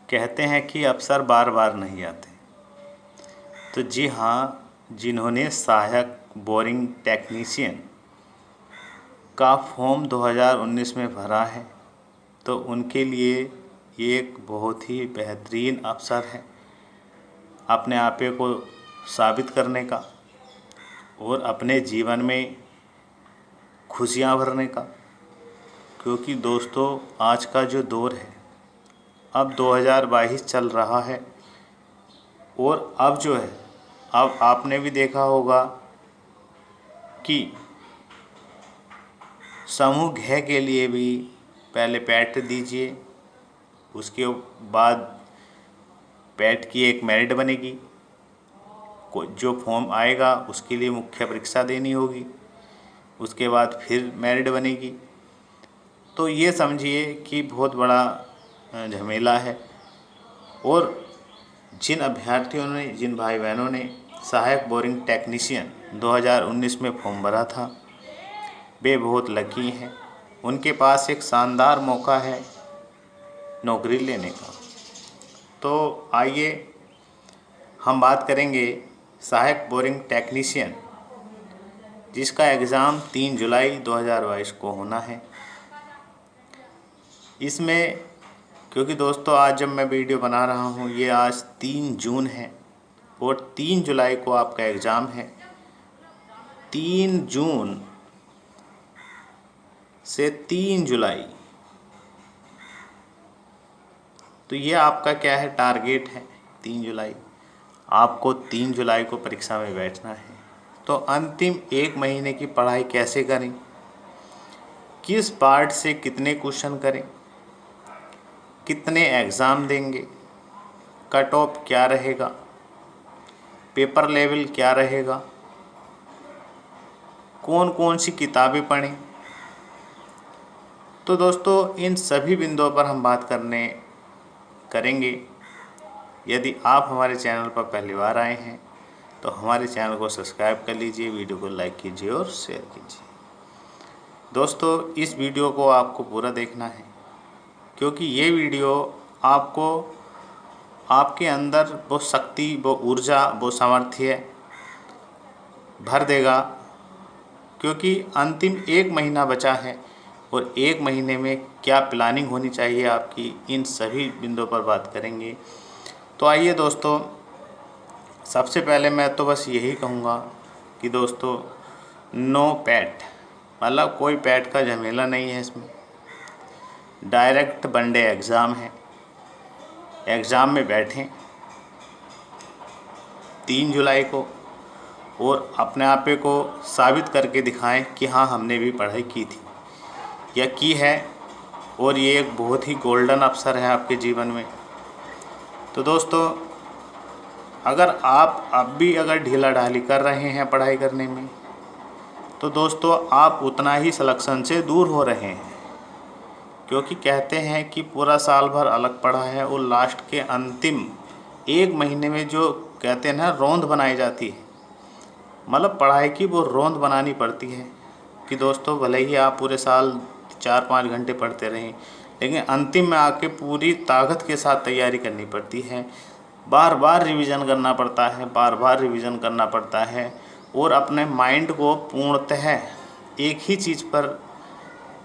कहते हैं कि अवसर बार बार नहीं आते। तो जी हाँ, जिन्होंने सहायक बोरिंग टेक्नीशियन का फॉर्म 2019 में भरा है तो उनके लिए ये एक बहुत ही बेहतरीन अवसर है अपने आपे को साबित करने का और अपने जीवन में खुशियाँ भरने का। क्योंकि दोस्तों, आज का जो दौर है, अब 2022 चल रहा है और अब जो है, अब आपने भी देखा होगा कि समूह घ के लिए भी पहले पैट दीजिए, उसके बाद पैट की एक मेरिट बनेगी, जो फॉर्म आएगा उसके लिए मुख्य परीक्षा देनी होगी, उसके बाद फिर मेरिट बनेगी। तो ये समझिए कि बहुत बड़ा झमेला है। और जिन अभ्यर्थियों ने, जिन भाई बहनों ने सहायक बोरिंग टेक्नीशियन 2019 में फॉर्म भरा था, वे बहुत लकी हैं। उनके पास एक शानदार मौका है नौकरी लेने का। तो आइए हम बात करेंगे सहायक बोरिंग टेक्नीशियन, जिसका एग्ज़ाम 3 जुलाई 2022 को होना है। इसमें क्योंकि दोस्तों, आज जब मैं वीडियो बना रहा हूँ, ये आज 3 जून है और 3 जुलाई को आपका एग्ज़ाम है। 3 जून से 3 जुलाई, तो ये आपका क्या है, टारगेट है। 3 जुलाई आपको 3 जुलाई को परीक्षा में बैठना है। तो अंतिम 1 महीने की पढ़ाई कैसे करें, किस पार्ट से कितने क्वेश्चन करें, कितने एग्ज़ाम देंगे, कट ऑफ क्या रहेगा, पेपर लेवल क्या रहेगा, कौन कौन सी किताबें पढ़ें। तो दोस्तों, इन सभी बिंदुओं पर हम बात करेंगे। यदि आप हमारे चैनल पर पहली बार आए हैं तो हमारे चैनल को सब्सक्राइब कर लीजिए, वीडियो को लाइक कीजिए और शेयर कीजिए। दोस्तों, इस वीडियो को आपको पूरा देखना है, क्योंकि ये वीडियो आपको आपके अंदर वो शक्ति, वो ऊर्जा, वो सामर्थ्य भर देगा। क्योंकि अंतिम 1 महीना बचा है और 1 महीने में क्या प्लानिंग होनी चाहिए आपकी, इन सभी बिंदुओं पर बात करेंगे। तो आइए दोस्तों, सबसे पहले मैं तो बस यही कहूँगा कि दोस्तों, नो पैट, मतलब कोई पैट का झमेला नहीं है इसमें। डायरेक्ट वनडे एग्ज़ाम है। एग्ज़ाम में बैठें 3 जुलाई को और अपने आपे को साबित करके दिखाएं कि हाँ, हमने भी पढ़ाई की थी या की है। और ये एक बहुत ही गोल्डन अवसर है आपके जीवन में। तो दोस्तों, अगर आप अब भी अगर ढीला ढाली कर रहे हैं पढ़ाई करने में, तो दोस्तों आप उतना ही सिलेक्शन से दूर हो रहे हैं। क्योंकि कहते हैं कि पूरा साल भर अलग पढ़ा है और लास्ट के अंतिम 1 महीने में जो कहते हैं ना, रौंद बनाई जाती है, मतलब पढ़ाई की वो रौंद बनानी पड़ती है। कि दोस्तों, भले ही आप पूरे साल 4-5 घंटे पढ़ते रहें, लेकिन अंतिम में आके पूरी ताकत के साथ तैयारी करनी पड़ती है। बार बार रिवीजन करना पड़ता है, बार बार रिवीजन करना पड़ता है और अपने माइंड को पूर्णतः एक ही चीज़ पर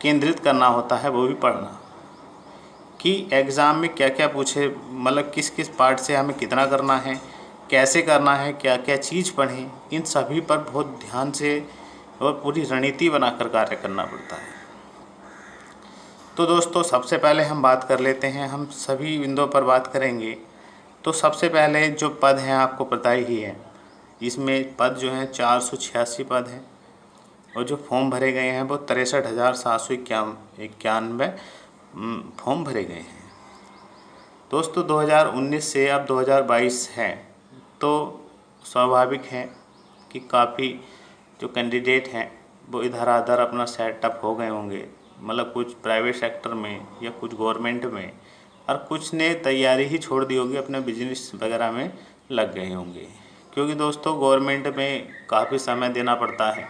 केंद्रित करना होता है, वो भी पढ़ना। कि एग्ज़ाम में क्या क्या पूछे, मतलब किस किस पार्ट से हमें कितना करना है, कैसे करना है, क्या क्या चीज़ पढ़ें, इन सभी पर बहुत ध्यान से और पूरी रणनीति बनाकर कार्य करना पड़ता है। तो दोस्तों, सबसे पहले हम बात कर लेते हैं, हम सभी बिंदुओं पर बात करेंगे। तो सबसे पहले जो पद हैं आपको पता ही है, इसमें पद जो हैं 486 पद हैं और जो फॉर्म भरे गए हैं वो 63,791 फॉर्म भरे गए हैं। दोस्तों, 2019 से अब 2022 है, तो स्वाभाविक है कि काफ़ी जो कैंडिडेट हैं वो इधर उधर अपना सेटअप हो गए होंगे, मतलब कुछ प्राइवेट सेक्टर में या कुछ गवर्नमेंट में, और कुछ ने तैयारी ही छोड़ दी होगी, अपने बिजनेस वगैरह में लग गए होंगे। क्योंकि दोस्तों, गवर्नमेंट में काफ़ी समय देना पड़ता है,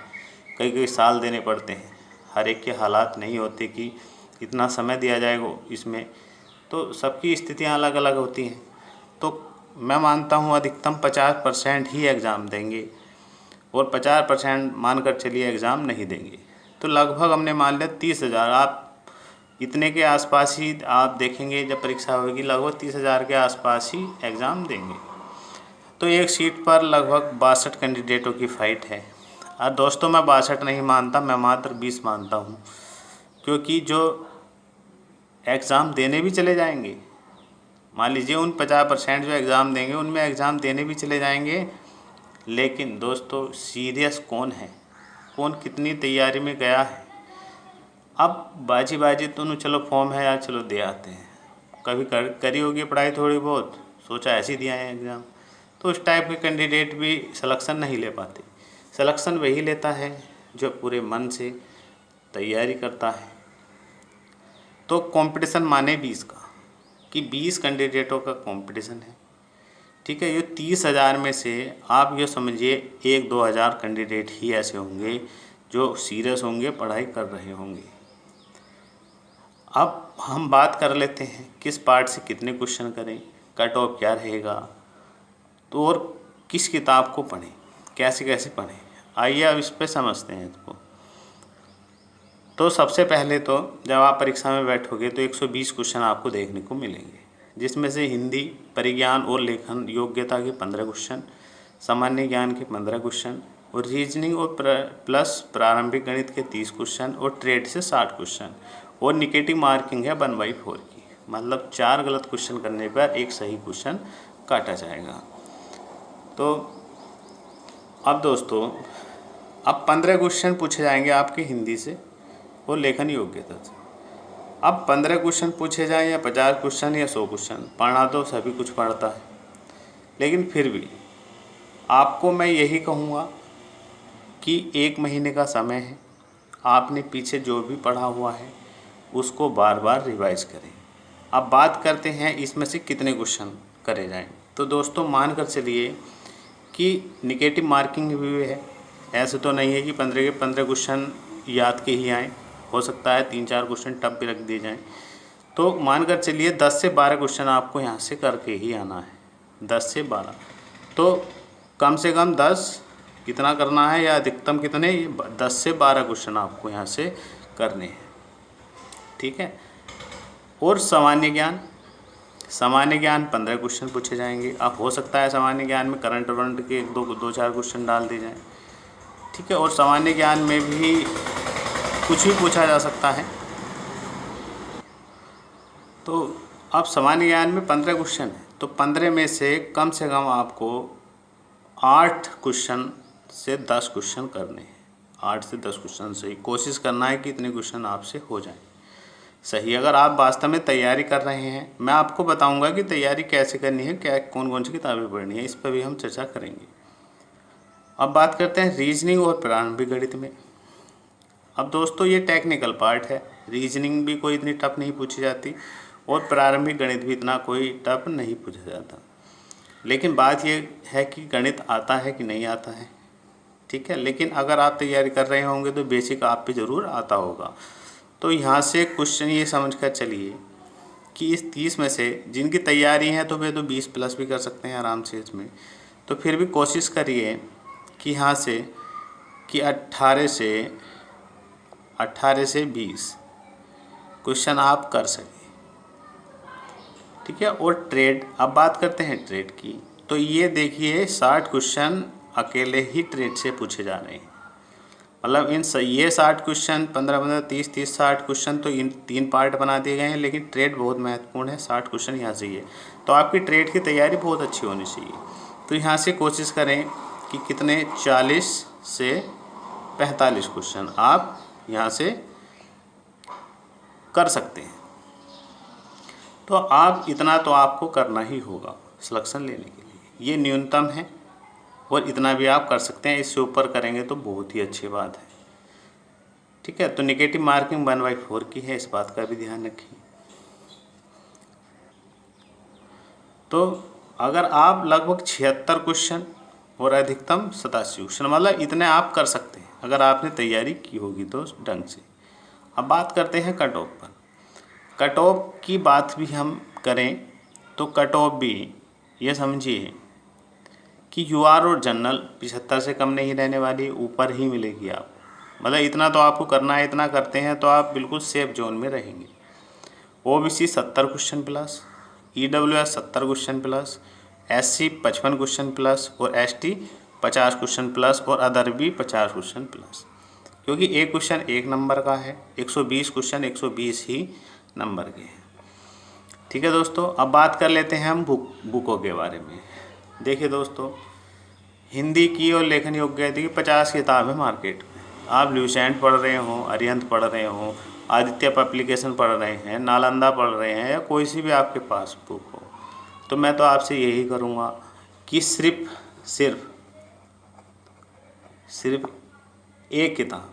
कई कई साल देने पड़ते हैं। हर एक के हालात नहीं होते कि इतना समय दिया जाएगा इसमें। तो सबकी स्थितियाँ अलग अलग होती हैं। तो मैं मानता हूँ अधिकतम 50% ही एग्ज़ाम देंगे और 50% मानकर चलिए एग्ज़ाम नहीं देंगे। तो लगभग हमने मान लिया 30,000, आप इतने के आसपास ही आप देखेंगे जब परीक्षा होगी, लगभग 30,000 के आसपास ही एग्ज़ाम देंगे। तो एक सीट पर लगभग 62 कैंडिडेटों की फ़ाइट है। और दोस्तों मैं 62 नहीं मानता, मैं मात्र 20 मानता हूँ, क्योंकि जो एग्ज़ाम देने भी चले जाएंगे, मान लीजिए उन 50% जो एग्ज़ाम देंगे उनमें एग्ज़ाम देने भी चले जाएंगे, लेकिन दोस्तों सीरियस कौन है, कौन कितनी तैयारी में गया है। अब बाजी बाजी तो चलो फॉर्म है यार, चलो दे आते हैं, कभी करी होगी पढ़ाई थोड़ी बहुत, सोचा ऐसे ही दिया है एग्ज़ाम। तो उस टाइप के कैंडिडेट भी सिलेक्शन नहीं ले पाते। सिलेक्शन वही लेता है जो पूरे मन से तैयारी करता है। तो कंपटीशन माने 20 का, कि 20 कैंडिडेटों का कंपटीशन है, ठीक है। ये 30,000 में से आप ये समझिए 1-2 हज़ार कैंडिडेट ही ऐसे होंगे जो सीरियस होंगे, पढ़ाई कर रहे होंगे। अब हम बात कर लेते हैं किस पार्ट से कितने क्वेश्चन करें, कट ऑफ क्या रहेगा, तो और किस किताब को पढ़ें, कैसे कैसे पढ़ें। आइए अब इस पे समझते हैं इसको। तो सबसे पहले तो जब आप परीक्षा में बैठोगे तो 120 क्वेश्चन आपको देखने को मिलेंगे, जिसमें से हिंदी, परिज्ञान और लेखन योग्यता के 15 क्वेश्चन, सामान्य ज्ञान के 15 क्वेश्चन और रीजनिंग और प्लस प्रारंभिक गणित के 30 क्वेश्चन और ट्रेड से 60 क्वेश्चन और निगेटिव मार्किंग है 1/4 की, मतलब 4 गलत क्वेश्चन करने पर एक सही क्वेश्चन काटा जाएगा। तो अब दोस्तों अब 15 क्वेश्चन पूछे जाएंगे आपके हिंदी से और लेखन योग्यता से। अब 15 क्वेश्चन पूछे जाएं या 50 क्वेश्चन या 100 क्वेश्चन, पढ़ना तो सभी कुछ पढ़ता है, लेकिन फिर भी आपको मैं यही कहूँगा कि 1 महीने का समय है, आपने पीछे जो भी पढ़ा हुआ है उसको बार बार रिवाइज करें। अब बात करते हैं इसमें से कितने क्वेश्चन करे जाएं। तो दोस्तों मान कर चलिए कि निगेटिव मार्किंग भी है, ऐसे तो नहीं है कि 15 के 15 क्वेश्चन याद के ही आएँ, हो सकता है 3-4 क्वेश्चन टफ भी रख दिए जाएँ। तो मान कर चलिए 10 से 12 क्वेश्चन आपको यहाँ से करके ही आना है, 10 से 12। तो कम से कम 10 कितना करना है या अधिकतम कितने, 10 से 12 क्वेश्चन आपको यहाँ से करने हैं, ठीक है। और सामान्य ज्ञान 15 क्वेश्चन पूछे जाएंगे। अब हो सकता है सामान्य ज्ञान में करंट वरंट के 2-4 क्वेश्चन डाल दिए जाएँ, ठीक है। और सामान्य ज्ञान में भी कुछ भी पूछा जा सकता है। तो अब सामान्य ज्ञान में 15 क्वेश्चन है, तो 15 में से कम आपको 8 क्वेश्चन से 10 क्वेश्चन करने हैं। 8 से 10 क्वेश्चन से ही कोशिश करना है कि इतने क्वेश्चन आपसे हो जाएं सही। अगर आप वास्तव में तैयारी कर रहे हैं, मैं आपको बताऊंगा कि तैयारी कैसे करनी है, क्या कौन कौन सी किताबें पढ़नी है, इस पर भी हम चर्चा करेंगे। अब बात करते हैं रीजनिंग और प्रारंभिक गणित में। अब दोस्तों ये टेक्निकल पार्ट है, रीजनिंग भी कोई इतनी टफ नहीं पूछी जाती और प्रारंभिक गणित भी इतना कोई टफ नहीं पूछा जाता। लेकिन बात ये है कि गणित आता है कि नहीं आता है, ठीक है। लेकिन अगर आप तैयारी कर रहे होंगे तो बेसिक आप पे ज़रूर आता होगा। तो यहाँ से क्वेश्चन ये समझ कर चलिए कि इस 30 में से जिनकी तैयारी है तो वे तो 20 प्लस भी कर सकते हैं आराम से इसमें। तो फिर भी कोशिश करिए कि यहाँ से कि 18 से 20 क्वेश्चन आप कर सकें, ठीक है। और ट्रेड, अब बात करते हैं ट्रेड की। तो ये देखिए 60 क्वेश्चन अकेले ही ट्रेड से पूछे जा रहे हैं, मतलब ये 60 क्वेश्चन 15-15 30-30 60 क्वेश्चन तो इन 3 पार्ट बना दिए गए हैं, लेकिन ट्रेड बहुत महत्वपूर्ण है। 60 क्वेश्चन यहाँ से ही है, तो आपकी ट्रेड की तैयारी बहुत अच्छी होनी चाहिए। तो यहाँ से कोशिश करें कि कितने 40 से 45 क्वेश्चन आप यहाँ से कर सकते हैं। तो आप इतना तो आपको करना ही होगा सिलेक्शन लेने के लिए, ये न्यूनतम है और इतना भी आप कर सकते हैं। इससे ऊपर करेंगे तो बहुत ही अच्छी बात है, ठीक है। तो नेगेटिव मार्किंग 1/4 की है, इस बात का भी ध्यान रखिए। तो अगर आप लगभग 76 क्वेश्चन और अधिकतम 87 क्वेश्चन, मतलब इतने आप कर सकते हैं अगर आपने तैयारी की होगी तो ढंग से। अब बात करते हैं कट ऑफ पर। कट ऑफ की बात भी हम करें तो कट ऑफ भी ये समझिए कि यूआर और जनरल 75 से कम नहीं रहने वाली, ऊपर ही मिलेगी आप, मतलब इतना तो आपको करना है, इतना करते हैं तो आप बिल्कुल सेफ जोन में रहेंगे। OBC 70 question plus, EWS 70 question plus, SC 55 question plus और एसटी 50 क्वेश्चन प्लस और अदर भी 50 क्वेश्चन प्लस, क्योंकि एक क्वेश्चन 1 नंबर का है, 120 क्वेश्चन 120 ही नंबर के हैं। ठीक है दोस्तों, अब बात कर लेते हैं हम बुकों के बारे में। देखिए दोस्तों, हिंदी की और लेखन योग्यता की 50 किताब है मार्केट में। आप ल्यूसेंट पढ़ रहे हो, अरिहंत पढ़ रहे हो, आदित्य पब्लिकेशन पढ़ रहे हैं, नालंदा पढ़ रहे हैं, या कोई सी भी आपके पास बुक हो, तो मैं तो आपसे यही करूँगा कि सिर्फ एक किताब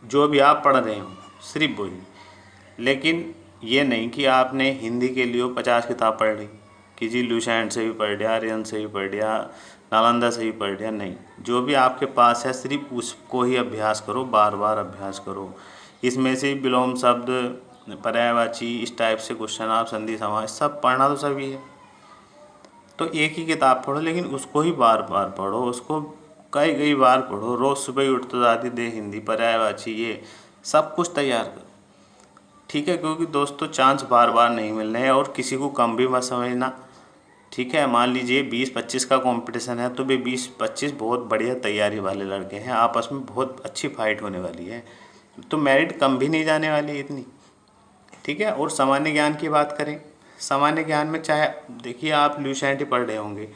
जो भी आप पढ़ रहे हो सिर्फ वही, लेकिन ये नहीं कि आपने हिंदी के लिए 50 किताब पढ़ ली कि जी ल्यूसेंट से भी पढ़ लिया, आर्यन से भी पढ़ लिया, नालंदा से भी पढ़ लिया। नहीं, जो भी आपके पास है सिर्फ उसको ही अभ्यास करो, बार बार अभ्यास करो। इसमें से विलोम शब्द, पर्यायवाची, इस टाइप से क्वेश्चन, आप संधि समास सब पढ़ना तो सभी है, तो एक ही किताब पढ़ो लेकिन उसको ही बार बार पढ़ो, उसको कई बार पढ़ो। रोज़ सुबह ही उठ तो जाती दे हिंदी, पर्यायवाची, ये सब कुछ तैयार करो। ठीक है, क्योंकि दोस्तों चांस बार बार नहीं मिलने हैं और किसी को कम भी मत समझना। ठीक है, मान लीजिए 20-25 का कंपटीशन है तो वे 20-25 बहुत बढ़िया तैयारी वाले लड़के हैं, आपस में बहुत अच्छी फाइट होने वाली है, तो मेरिट कम भी नहीं जाने वाली इतनी। ठीक है, और सामान्य ज्ञान की बात करें, सामान्य ज्ञान में चाहे देखिए आप ल्यूसेंट ही पढ़ रहे होंगे,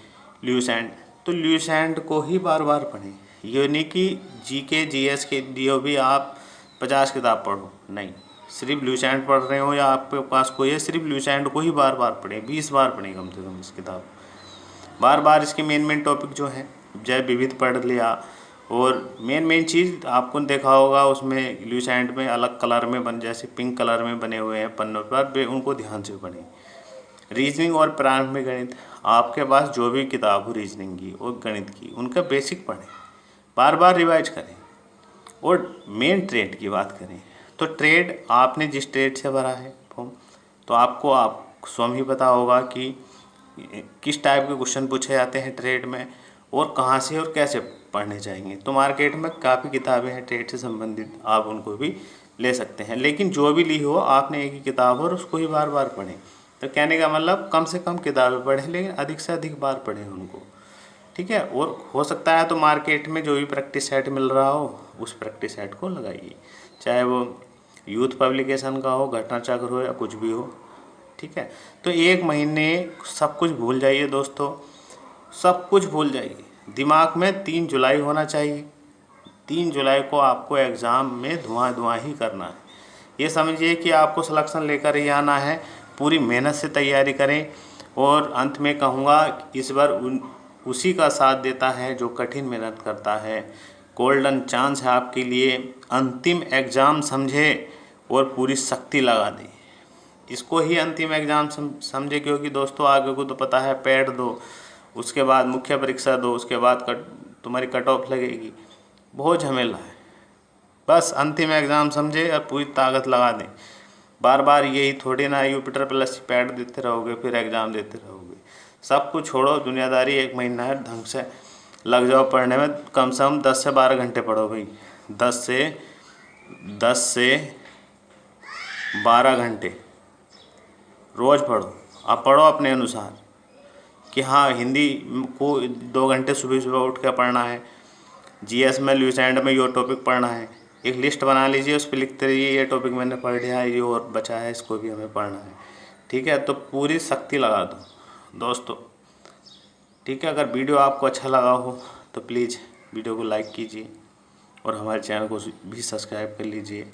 ल्यूसेंट, तो ल्यूसेंट को ही बार बार पढ़ें। ये नहीं कि जीके जीएस के लिए भी आप 50 किताब पढ़ो, नहीं, सिर्फ ल्यूसेंट पढ़ रहे हो या आपके पास कोई है, सिर्फ ल्यूसेंट को ही बार बार पढ़ें, 20 बार पढ़ें कम से कम इस किताब, बार बार। इसके मेन टॉपिक जो है जय विविध पढ़ लिया, और मेन चीज़ आपको देखा होगा उसमें ल्यूसेंट में अलग कलर में बन, जैसे पिंक कलर में बने हुए हैं पन्नों पर, उनको ध्यान से पढ़ें। रीजनिंग और प्रारंभिक गणित, आपके पास जो भी किताब हो रीजनिंग की और गणित की, उनका बेसिक पढ़ें, बार बार रिवाइज करें। और मेन ट्रेड की बात करें तो ट्रेड, आपने जिस ट्रेड से भरा है फॉर्म, तो आपको स्वयं ही पता होगा कि किस टाइप के क्वेश्चन पूछे जाते हैं ट्रेड में और कहाँ से और कैसे पढ़ने चाहिए। तो मार्केट में काफ़ी किताबें हैं ट्रेड से संबंधित, आप उनको भी ले सकते हैं, लेकिन जो भी ली हो आपने एक ही किताब और उसको ही बार बार पढ़ें। तो कहने का मतलब कम से कम किताबें पढ़ें लेकिन अधिक से अधिक बार पढ़ें उनको। ठीक है, और हो सकता है तो मार्केट में जो भी प्रैक्टिस सेट मिल रहा हो उस प्रैक्टिस सेट को लगाइए, चाहे वो यूथ पब्लिकेशन का हो, घटना चक्र हो या कुछ भी हो। ठीक है, तो 1 महीने सब कुछ भूल जाइए दोस्तों, सब कुछ भूल जाइए। दिमाग में 3 जुलाई होना चाहिए, 3 जुलाई को आपको एग्ज़ाम में धुआं ही करना है। ये समझिए कि आपको सिलेक्शन लेकर ही आना है, पूरी मेहनत से तैयारी करें। और अंत में कहूँगा इस बार उसी का साथ देता है जो कठिन मेहनत करता है। गोल्डन चांस है आपके लिए, अंतिम एग्ज़ाम समझे और पूरी शक्ति लगा दें, इसको ही अंतिम एग्ज़ाम समझे, क्योंकि दोस्तों आगे को तो पता है, पैड दो, उसके बाद मुख्य परीक्षा दो, उसके बाद तुम्हारी कट ऑफ लगेगी, बहुत झमेला है। बस अंतिम एग्ज़ाम समझे और पूरी ताकत लगा दें। बार बार यही थोड़ी ना यूपिटर प्लस पैड देते रहोगे फिर एग्ज़ाम देते रहोगे। सब कुछ छोड़ो, दुनियादारी 1 महीना है, ढंग से लग जाओ पढ़ने में, कम से कम 10 से 12 घंटे पढ़ो भाई, 10 से 12 घंटे रोज़ पढ़ो। आप पढ़ो अपने अनुसार कि हाँ हिंदी को 2 घंटे सुबह उठ के पढ़ना है, जीएस में ल्यूसेंट में ये टॉपिक पढ़ना है, एक लिस्ट बना लीजिए, उस पर लिखते रहिए ये टॉपिक मैंने पढ़ लिया है, ये और बचा है, इसको भी हमें पढ़ना है। ठीक है, तो पूरी शक्ति लगा दो दोस्तों। ठीक है, अगर वीडियो आपको अच्छा लगा हो तो प्लीज़ वीडियो को लाइक कीजिए और हमारे चैनल को भी सब्सक्राइब कर लीजिए।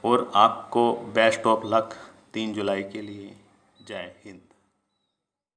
और आपको बेस्ट ऑफ लक 3 जुलाई के लिए। जय हिंद।